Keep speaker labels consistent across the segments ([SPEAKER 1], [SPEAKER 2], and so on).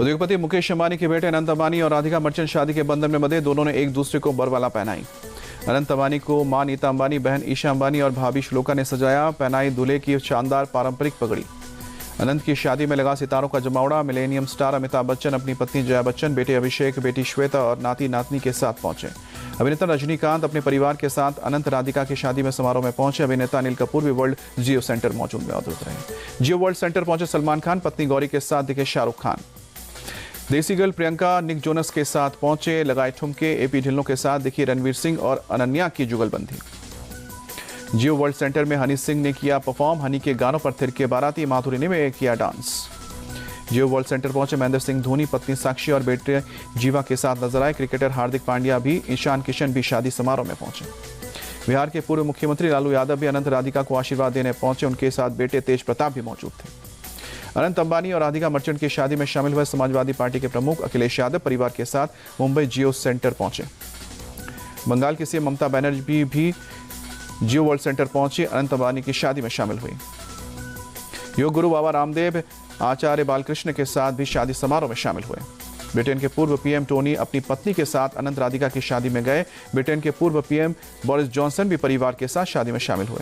[SPEAKER 1] उद्योगपति मुकेश अंबानी के बेटे अनंत अंबानी और राधिका मर्चेंट शादी के बंधन में बंधे। दोनों ने एक दूसरे को बरमाला पहनाई। अनंत अंबानी को मां नीता अंबानी, बहन ईशा अंबानी और भाभी श्लोका ने सजाया। पहनाई दूल्हे की शानदार पारंपरिक पगड़ी। अनंत की शादी में लगा सितारों का जमावड़ा। मिलेनियम स्टार अमिताभ बच्चन अपनी पत्नी जया बच्चन, बेटे अभिषेक, बेटी श्वेता और नाती नातनी के साथ पहुंचे। अभिनेता रजनीकांत अपने परिवार के साथ अनंत राधिका की शादी में समारोह में पहुंचे। अभिनेता अनिल कपूर भी वर्ल्ड जियो सेंटर मौजूद रहे। जियो वर्ल्ड सेंटर पहुंचे सलमान खान, पत्नी गौरी के साथ दिखे शाहरुख खान। देसी गर्ल प्रियंका निक जोनस के साथ पहुंचे, लगाए ठुमके। एपी ढिल्लों के साथ दिखी रणवीर सिंह और अनन्या की जुगलबंदी। जियो वर्ल्ड सेंटर में हनी सिंह ने किया परफॉर्म। हनी के गानों पर थिरके बाराती। माधुरी ने भी किया डांस। जियो वर्ल्ड सेंटर पहुंचे महेंद्र सिंह धोनी, पत्नी साक्षी और बेटे जीवा के साथ नजर आए। क्रिकेटर हार्दिक पांड्या भी, ईशान किशन भी शादी समारोह में पहुंचे। बिहार के पूर्व मुख्यमंत्री लालू यादव भी अनंत राधिका को आशीर्वाद देने पहुंचे। उनके साथ बेटे तेज प्रताप भी मौजूद थे। अनंत अंबानी और राधिका मर्चेंट की शादी में शामिल हुए समाजवादी पार्टी के प्रमुख अखिलेश यादव परिवार के साथ मुंबई जियो सेंटर पहुंचे। बंगाल की सीएम ममता बनर्जी भी जियो वर्ल्ड सेंटर पहुंची। अनंत अंबानी की शादी में शामिल हुई। योग गुरु बाबा रामदेव आचार्य बालकृष्ण के साथ भी शादी समारोह में शामिल हुए। ब्रिटेन के पूर्व पीएम टोनी अपनी पत्नी के साथ अनंत राधिका की शादी में गए। ब्रिटेन के पूर्व पीएम बोरिस जॉनसन भी परिवार के साथ शादी में शामिल हुए।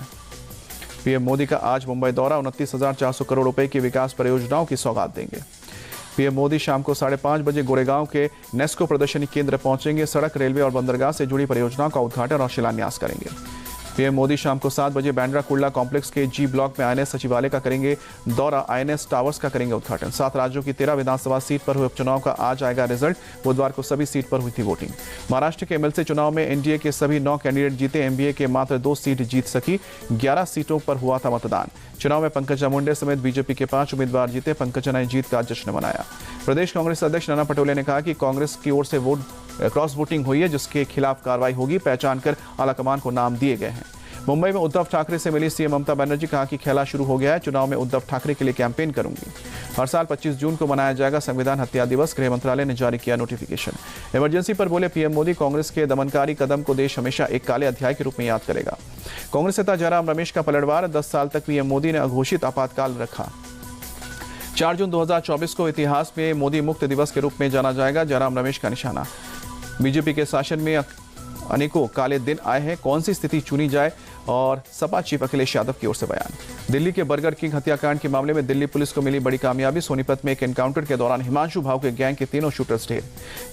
[SPEAKER 1] पीएम मोदी का आज मुंबई दौरा। 29,400 करोड़ रुपए की विकास परियोजनाओं की सौगात देंगे। पीएम मोदी शाम को 5:30 बजे गोरेगांव के नेस्को प्रदर्शनी केंद्र पहुंचेंगे। सड़क, रेलवे और बंदरगाह से जुड़ी परियोजनाओं का उद्घाटन और शिलान्यास करेंगे। पीएम मोदी शाम को 7 बजे बांद्रा कुर्ला कॉम्प्लेक्स के जी ब्लॉक में आईएनएस सचिवालय का करेंगे दौरा। आईएनएस टावर्स का करेंगे उद्घाटन। 7 राज्यों की 13 विधानसभा सीट पर हुए उपचुनाव का आज आएगा रिजल्ट। बुधवार को सभी सीट पर हुई थी वोटिंग। महाराष्ट्र के एमएलसी चुनाव में एनडीए के सभी 9 कैंडिडेट जीते। एमबीए के मात्र 2 सीट जीत सकी। 11 सीटों पर हुआ था मतदान। चुनाव में पंकजा मुंडे समेत बीजेपी के 5 उम्मीदवार जीते। पंकजा ने जीत का जश्न मनाया। प्रदेश कांग्रेस अध्यक्ष नाना पटोले ने कहा कि कांग्रेस की ओर से क्रॉस वोटिंग हुई है, जिसके खिलाफ कार्रवाई होगी। पहचान कर आलाकमान को नाम दिए गए हैं। मुंबई में उद्धव ठाकरे से मिली सीएम ममता बनर्जी, कहा कि खेला शुरू हो गया है। चुनाव में उद्धव ठाकरे के लिए कैंपेन करूंगी। हर साल 25 जून को मनाया जाएगा संविधान हत्या दिवस। गृह मंत्रालय ने जारी किया नोटिफिकेशन। इमरजेंसी पर बोले पीएम मोदी, कांग्रेस के दमनकारी कदम को देश हमेशा एक काले अध्याय के रूप में याद करेगा। कांग्रेस नेता जयराम रमेश का पलटवार। 10 साल तक पीएम मोदी ने अघोषित आपातकाल रखा। 4 जून 2024 को इतिहास में मोदी मुक्त दिवस के रूप में जाना जाएगा। जयराम रमेश का निशाना। बीजेपी के शासन में अनेकों काले दिन आए हैं। कौन सी स्थिति चुनी जाए? और सपा चीफ अखिलेश यादव की ओर से बयान। दिल्ली के बर्गर किंग हत्याकांड के मामले में दिल्ली पुलिस को मिली बड़ी कामयाबी। सोनीपत में एक एनकाउंटर के दौरान हिमांशु भाव के गैंग के 3 शूटर्स ढेर।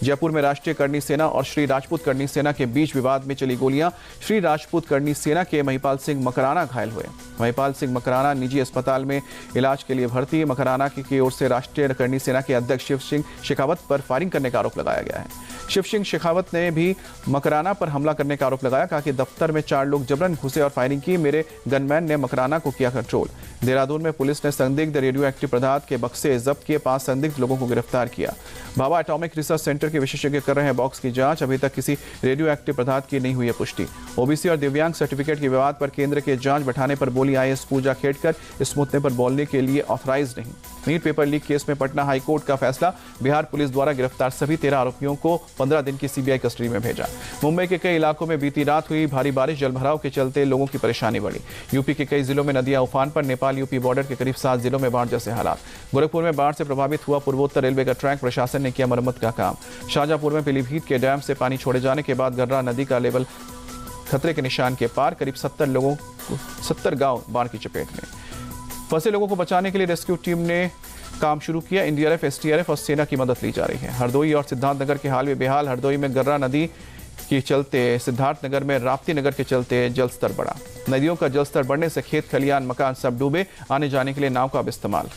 [SPEAKER 1] जयपुर में राष्ट्रीय करनी सेना और श्री राजपूत करनी सेना के बीच विवाद में चली गोलियां। श्री राजपूत करनी सेना के महिपाल सिंह मकराना घायल हुए। महिपाल सिंह मकराना निजी अस्पताल में इलाज के लिए भर्ती। मकराना की ओर से राष्ट्रीय करनी सेना के अध्यक्ष शिव सिंह शेखावत पर फायरिंग करने का आरोप लगाया गया है। शिव सिंह शेखावत ने भी मकराना पर हमला करने का आरोप लगाया। कहा कि दफ्तर में 4 लोग जबरन घुसे और फायरिंग की। मेरे गनमैन ने मकराना को किया कंट्रोल। देहरादून में पुलिस ने संदिग्ध रेडियो एक्टिव पदार्थ के बक्से जब्त किए। 5 संदिग्ध लोगों को गिरफ्तार किया। भाभा एटॉमिक रिसर्च सेंटर के विशेषज्ञ कर रहे हैं बॉक्स की जांच। अभी तक किसी रेडियो एक्टिव पदार्थ की नहीं हुई है पुष्टि। ओबीसी और दिव्यांग सर्टिफिकेट के विवाद पर केंद्र के जांच बैठाने पर बोली आईएएस पूजा खेड़कर, इस मुद्दे पर बोलने के लिए ऑथराइज नहीं। नीट पेपर लीक केस में पटना हाईकोर्ट का फैसला। बिहार पुलिस द्वारा गिरफ्तार सभी 13 आरोपियों को 15 दिन की सीबीआई कस्टडी में भेजा। मुंबई के कई इलाकों में बीती रात हुई भारी बारिश। जलभराव के चलते लोगों की परेशानी बढ़ी। यूपी के कई जिलों में नदियां उफान पर। नेपाल यूपी बॉर्डर के करीब 7 जिलों में बाढ़ जैसे हालात। गोरखपुर में बाढ़ से प्रभावित हुआ पूर्वोत्तर रेलवे का ट्रैक। प्रशासन ने किया मरम्मत का काम। शाहजहांपुर में पीलीभीत के डैम से पानी छोड़े जाने के बाद गर्रा नदी का लेवल खतरे के निशान के पार। करीब 70 गांव बाढ़ की चपेट में। फंसे लोगों को बचाने के लिए रेस्क्यू टीम ने काम शुरू किया। एनडीआरएफ, एसडीआरएफ और सेना की मदद ली जा रही है। हरदोई और सिद्धार्थनगर के हाल में बेहाल। हरदोई में गर्रा नदी के चलते, सिद्धार्थनगर में राप्ती नगर के चलते जलस्तर बढ़ा। नदियों का जलस्तर बढ़ने से खेत, खलियान, मकान सब डूबे। आने जाने के लिए नाव का अब इस्तेमाल।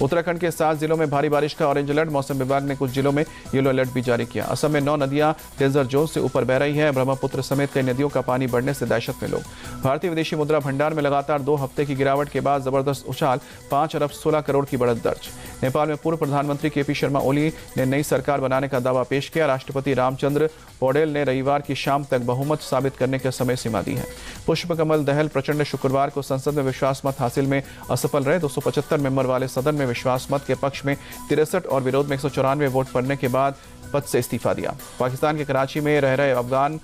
[SPEAKER 1] उत्तराखंड के 7 जिलों में भारी बारिश का ऑरेंज अलर्ट। मौसम विभाग ने कुछ जिलों में येलो अलर्ट भी जारी किया। असम में 9 नदियां डेंजर जोन से ऊपर बह रही हैं। ब्रह्मपुत्र समेत कई नदियों का पानी बढ़ने से दहशत में लोग। भारतीय विदेशी मुद्रा भंडार में लगातार 2 हफ्ते की गिरावट के बाद जबरदस्त उछाल। 5 अरब 16 करोड़ की बढ़त दर्ज। नेपाल में पूर्व प्रधानमंत्री केपी शर्मा ओली ने नई सरकार बनाने का दावा पेश किया। राष्ट्रपति रामचंद्र पौडेल ने रविवार की शाम तक बहुमत साबित करने की समय सीमा दी है। पुष्पकमल दहल प्रचंड शुक्रवार को संसद में विश्वास मत हासिल में असफल रहे। 275 मेंबर वाले सदन में में विश्वास मत के पक्ष में 63 और विरोध में 194 वोट पड़ने के बाद पद से इस्तीफा दिया। पाकिस्तान के कराची में रह रहे अफगान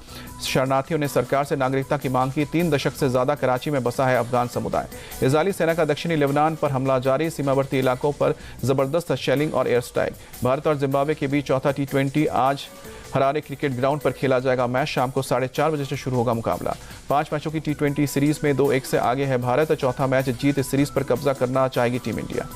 [SPEAKER 1] शरणार्थियों ने सरकार से नागरिकता की मांग की। 3 दशक से ज्यादा कराची में बसा है अफगान समुदाय। इजरायली सेना का दक्षिणी लेबनान पर हमला जारी, सीमावर्ती इलाकों पर जबरदस्त शेलिंग और एयर स्ट्राइक। भारत और जिम्बाब्वे के बीच चौथा T20 आज हरारे क्रिकेट ग्राउंड पर खेला जाएगा। मैच शाम को 4:30 बजे से शुरू होगा मुकाबला। 5 मैचों की T20 सीरीज में 2-1 से आगे है भारत। चौथा मैच जीत इस सीरीज पर कब्जा करना चाहेगी टीम इंडिया।